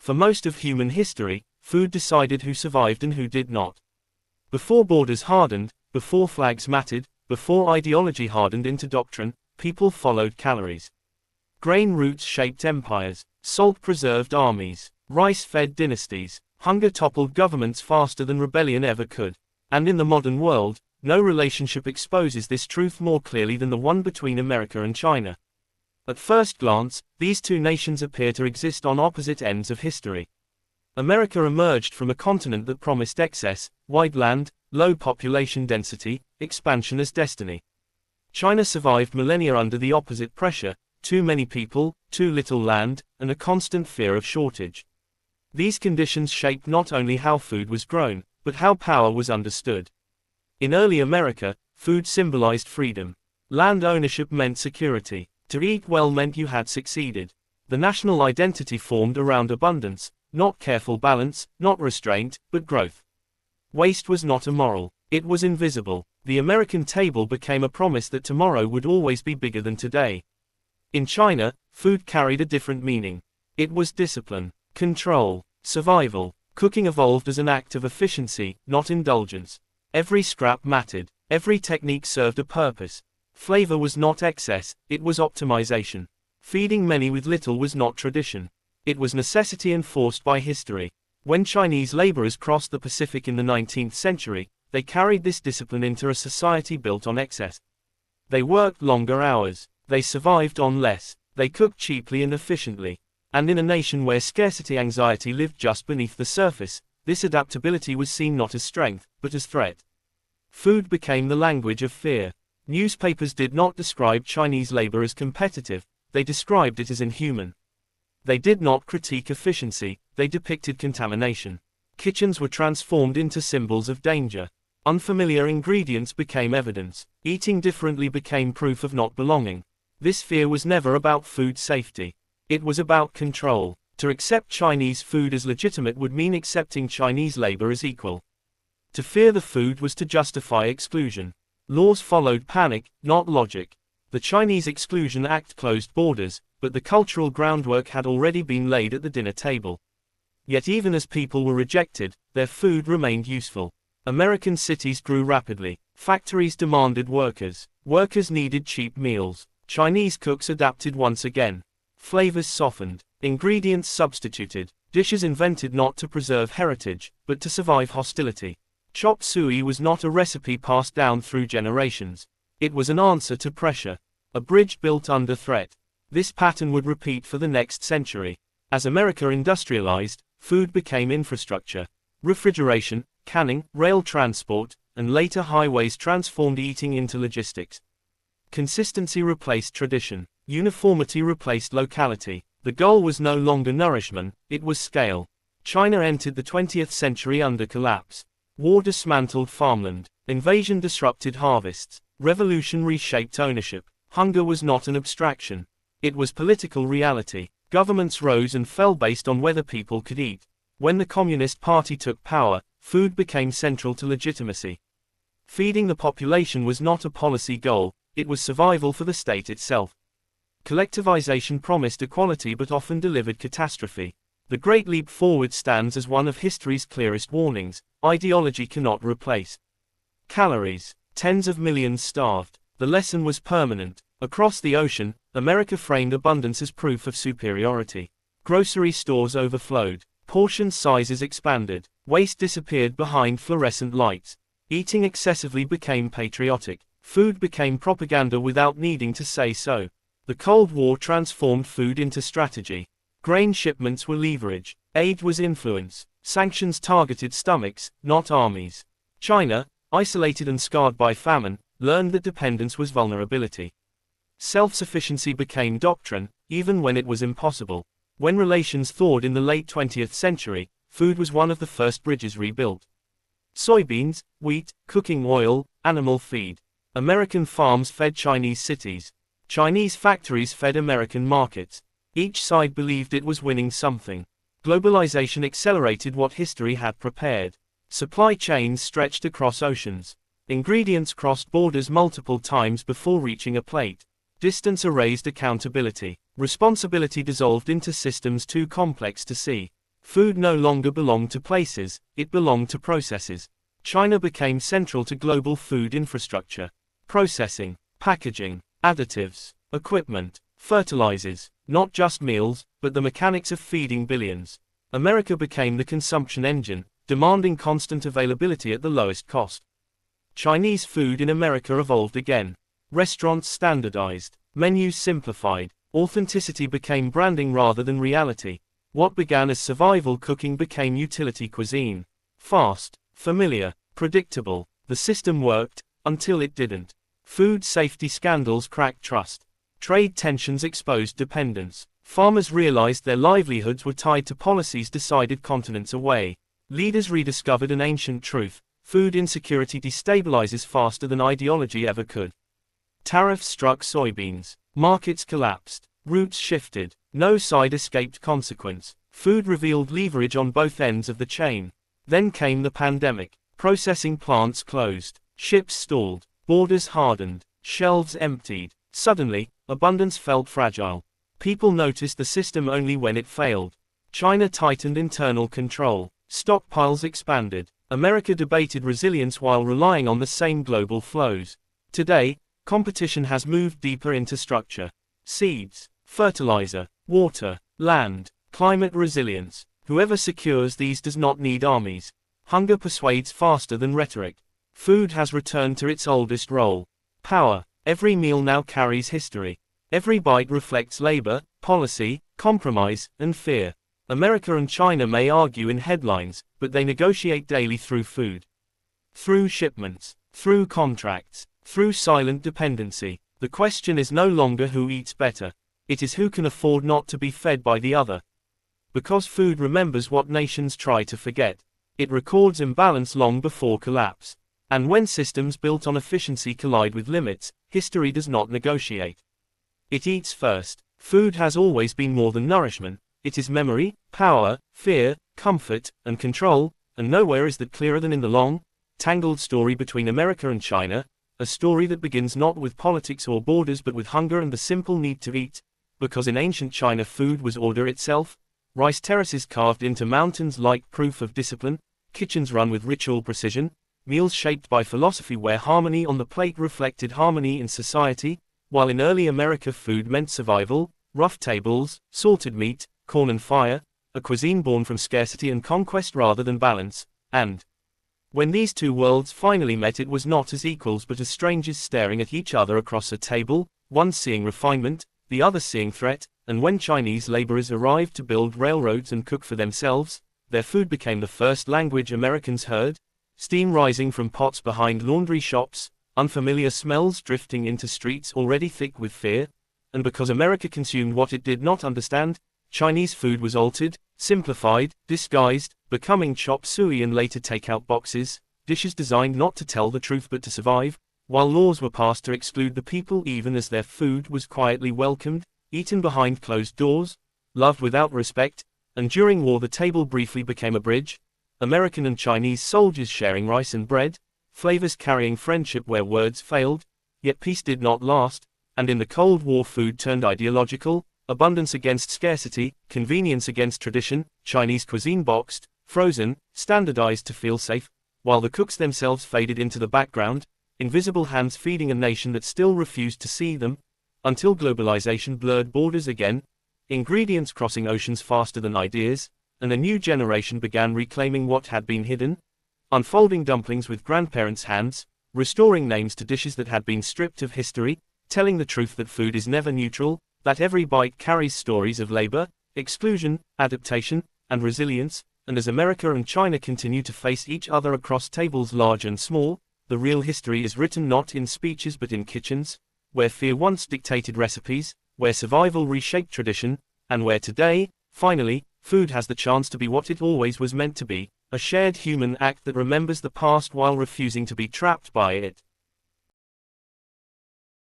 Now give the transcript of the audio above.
For most of human history, food decided who survived and who did not. Before borders hardened, before flags mattered, before ideology hardened into doctrine, people followed calories. Grain routes shaped empires, salt preserved armies, rice fed dynasties, hunger toppled governments faster than rebellion ever could. And in the modern world, no relationship exposes this truth more clearly than the one between America and China. At first glance, these two nations appear to exist on opposite ends of history. America emerged from a continent that promised excess, wide land, low population density, expansion as destiny. China survived millennia under the opposite pressure: too many people, too little land, and a constant fear of shortage. These conditions shaped not only how food was grown, but how power was understood. In early America, food symbolized freedom. Land ownership meant security. To eat well meant you had succeeded. The national identity formed around abundance, not careful balance, not restraint, but growth. Waste was not immoral, it was invisible. The American table became a promise that tomorrow would always be bigger than today. In China, food carried a different meaning. It was discipline, control, survival. Cooking evolved as an act of efficiency, not indulgence. Every scrap mattered, every technique served a purpose. Flavor was not excess, it was optimization. Feeding many with little was not tradition. It was necessity enforced by history. When Chinese laborers crossed the Pacific in the 19th century, they carried this discipline into a society built on excess. They worked longer hours, they survived on less, they cooked cheaply and efficiently. And in a nation where scarcity anxiety lived just beneath the surface, this adaptability was seen not as strength, but as threat. Food became the language of fear. Newspapers did not describe Chinese labor as competitive, they described it as inhuman. They did not critique efficiency, they depicted contamination. Kitchens were transformed into symbols of danger. Unfamiliar ingredients became evidence. Eating differently became proof of not belonging. This fear was never about food safety. It was about control. To accept Chinese food as legitimate would mean accepting Chinese labor as equal. To fear the food was to justify exclusion. Laws followed panic, not logic. The Chinese Exclusion Act closed borders, but the cultural groundwork had already been laid at the dinner table. Yet even as people were rejected, their food remained useful. American cities grew rapidly. Factories demanded workers. Workers needed cheap meals. Chinese cooks adapted once again. Flavors softened. Ingredients substituted. Dishes invented not to preserve heritage, but to survive hostility. Chop suey was not a recipe passed down through generations. It was an answer to pressure. A bridge built under threat. This pattern would repeat for the next century. As America industrialized, food became infrastructure. Refrigeration, canning, rail transport, and later highways transformed eating into logistics. Consistency replaced tradition. Uniformity replaced locality. The goal was no longer nourishment, it was scale. China entered the 20th century under collapse. War dismantled farmland. Invasion disrupted harvests. Revolution reshaped ownership. Hunger was not an abstraction. It was political reality. Governments rose and fell based on whether people could eat. When the Communist Party took power, food became central to legitimacy. Feeding the population was not a policy goal, it was survival for the state itself. Collectivization promised equality but often delivered catastrophe. The Great Leap Forward stands as one of history's clearest warnings: ideology cannot replace calories. Tens of millions starved. The lesson was permanent. Across the ocean, America framed abundance as proof of superiority. Grocery stores overflowed. Portion sizes expanded. Waste disappeared behind fluorescent lights. Eating excessively became patriotic. Food became propaganda without needing to say so. The Cold War transformed food into strategy. Grain shipments were leverage. Aid was influence. Sanctions targeted stomachs, not armies. China, isolated and scarred by famine, learned that dependence was vulnerability. Self-sufficiency became doctrine, even when it was impossible. When relations thawed in the late 20th century, food was one of the first bridges rebuilt. Soybeans, wheat, cooking oil, animal feed. American farms fed Chinese cities. Chinese factories fed American markets. Each side believed it was winning something. Globalization accelerated what history had prepared. Supply chains stretched across oceans. Ingredients crossed borders multiple times before reaching a plate. Distance erased accountability. Responsibility dissolved into systems too complex to see. Food no longer belonged to places, it belonged to processes. China became central to global food infrastructure. Processing, packaging, additives, equipment, fertilizers, not just meals, but the mechanics of feeding billions. America became the consumption engine, demanding constant availability at the lowest cost. Chinese food in America evolved again. Restaurants standardized, menus simplified, authenticity became branding rather than reality. What began as survival cooking became utility cuisine. Fast, familiar, predictable, the system worked, until it didn't. Food safety scandals cracked trust. Trade tensions exposed dependence. Farmers realized their livelihoods were tied to policies decided continents away. Leaders rediscovered an ancient truth: food insecurity destabilizes faster than ideology ever could. Tariffs struck soybeans. Markets collapsed. Routes shifted. No side escaped consequence. Food revealed leverage on both ends of the chain. Then came the pandemic. Processing plants closed. Ships stalled. Borders hardened. Shelves emptied. Suddenly, abundance felt fragile. People noticed the system only when it failed. China tightened internal control. Stockpiles expanded. America debated resilience while relying on the same global flows. Today, competition has moved deeper into structure. Seeds, fertilizer, water, land, climate resilience. Whoever secures these does not need armies. Hunger persuades faster than rhetoric. Food has returned to its oldest role. Power. Every meal now carries history. Every bite reflects labor, policy, compromise, and fear. America and China may argue in headlines, but they negotiate daily through food. Through shipments, through contracts, through silent dependency. The question is no longer who eats better. It is who can afford not to be fed by the other. Because food remembers what nations try to forget. It records imbalance long before collapse. And when systems built on efficiency collide with limits, history does not negotiate. It eats first. Food has always been more than nourishment. It is memory, power, fear, comfort, and control, and nowhere is that clearer than in the long, tangled story between America and China, a story that begins not with politics or borders but with hunger and the simple need to eat, because in ancient China food was order itself, rice terraces carved into mountains like proof of discipline, kitchens run with ritual precision, meals shaped by philosophy where harmony on the plate reflected harmony in society, while in early America food meant survival, rough tables, salted meat, corn and fire, a cuisine born from scarcity and conquest rather than balance, and when these two worlds finally met it was not as equals but as strangers staring at each other across a table, one seeing refinement, the other seeing threat, and when Chinese laborers arrived to build railroads and cook for themselves, their food became the first language Americans heard, steam rising from pots behind laundry shops, unfamiliar smells drifting into streets already thick with fear, and because America consumed what it did not understand, Chinese food was altered, simplified, disguised, becoming chop suey and later takeout boxes, dishes designed not to tell the truth but to survive, while laws were passed to exclude the people even as their food was quietly welcomed, eaten behind closed doors, loved without respect, and during war the table briefly became a bridge, American and Chinese soldiers sharing rice and bread, flavors carrying friendship where words failed, yet peace did not last, and in the Cold War food turned ideological, abundance against scarcity, convenience against tradition, Chinese cuisine boxed, frozen, standardized to feel safe, while the cooks themselves faded into the background, invisible hands feeding a nation that still refused to see them, until globalization blurred borders again, ingredients crossing oceans faster than ideas, and a new generation began reclaiming what had been hidden, unfolding dumplings with grandparents' hands, restoring names to dishes that had been stripped of history, telling the truth that food is never neutral, that every bite carries stories of labor, exclusion, adaptation, and resilience, and as America and China continue to face each other across tables large and small, the real history is written not in speeches but in kitchens, where fear once dictated recipes, where survival reshaped tradition, and where today, finally, food has the chance to be what it always was meant to be, a shared human act that remembers the past while refusing to be trapped by it.